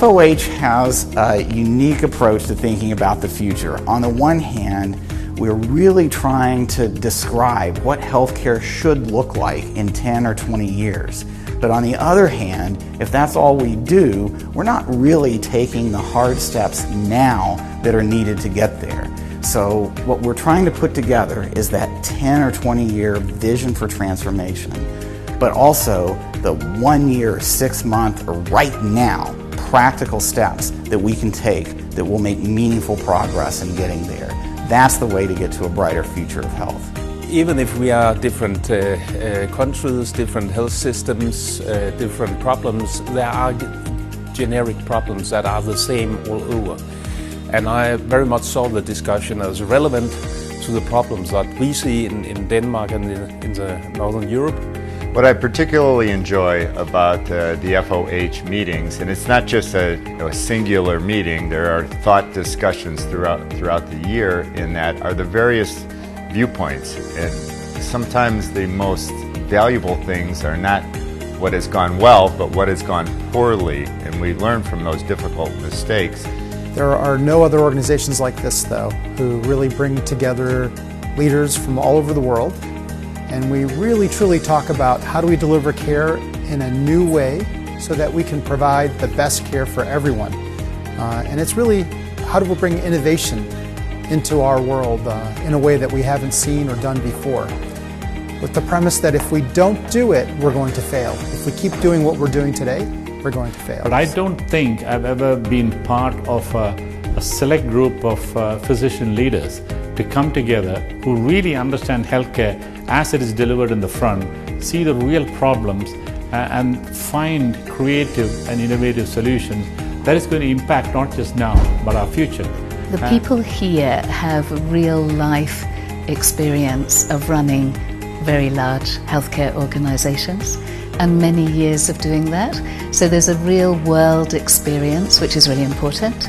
FOH has a unique approach to thinking about the future. On the one hand, we're really trying to describe what healthcare should look like in 10 or 20 years. But on the other hand, if that's all we do, we're not really taking the hard steps now that are needed to get there. So what we're trying to put together is that 10 or 20-year vision for transformation, but also the 1 year, 6 month, or right now, practical steps that we can take that will make meaningful progress in getting there. That's the way to get to a brighter future of health. Even if we are different countries, different health systems, different problems, there are generic problems that are the same all over. And I very much saw the discussion as relevant to the problems that we see in Denmark and in the Northern Europe. What I particularly enjoy about the FOH meetings, and it's not just a singular meeting, there are thought discussions throughout the year in that are the various viewpoints. And sometimes the most valuable things are not what has gone well, but what has gone poorly, and we learn from those difficult mistakes. There are no other organizations like this, though, who really bring together leaders from all over the world. And we really truly talk about how do we deliver care in a new way so that we can provide the best care for everyone. And it's really how do we bring innovation into our world in a way that we haven't seen or done before. With the premise that if we don't do it, we're going to fail. If we keep doing what we're doing today, we're going to fail. But I don't think I've ever been part of a select group of physician leaders to come together who really understand healthcare as it is delivered in the front, see the real problems and find creative and innovative solutions that is going to impact not just now but our future. The people here have real life experience of running very large healthcare organizations and many years of doing that. So there's a real world experience, which is really important.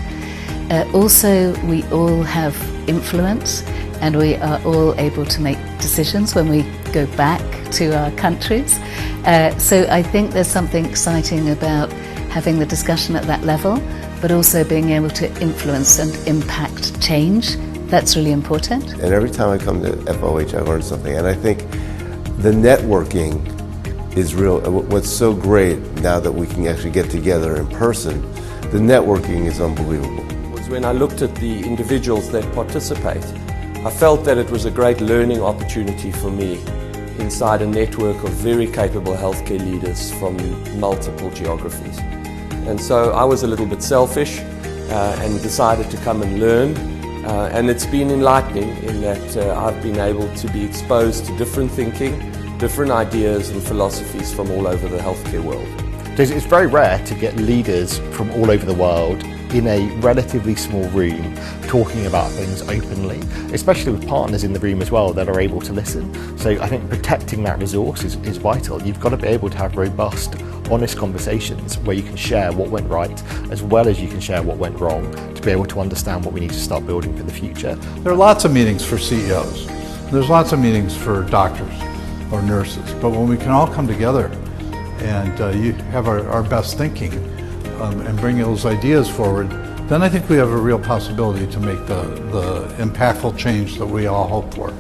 Also, we all have influence and we are all able to make decisions when we go back to our countries. So I think there's something exciting about having the discussion at that level, but also being able to influence and impact change. That's really important. And every time I come to FOH, I learn something. And I think the networking is real. What's so great now that we can actually get together in person, the networking is unbelievable. When I looked at the individuals that participate, I felt that it was a great learning opportunity for me inside a network of very capable healthcare leaders from multiple geographies. And so I was a little bit selfish and decided to come and learn. And it's been enlightening in that I've been able to be exposed to different thinking, different ideas and philosophies from all over the healthcare world. It's very rare to get leaders from all over the world in a relatively small room talking about things openly, especially with partners in the room as well that are able to listen. So I think protecting that resource is vital. You've got to be able to have robust, honest conversations where you can share what went right as well as you can share what went wrong to be able to understand what we need to start building for the future. There are lots of meetings for CEOs. There's lots of meetings for doctors or nurses, but when we can all come together and you have our best thinking and bring those ideas forward, then I think we have a real possibility to make the impactful change that we all hope for.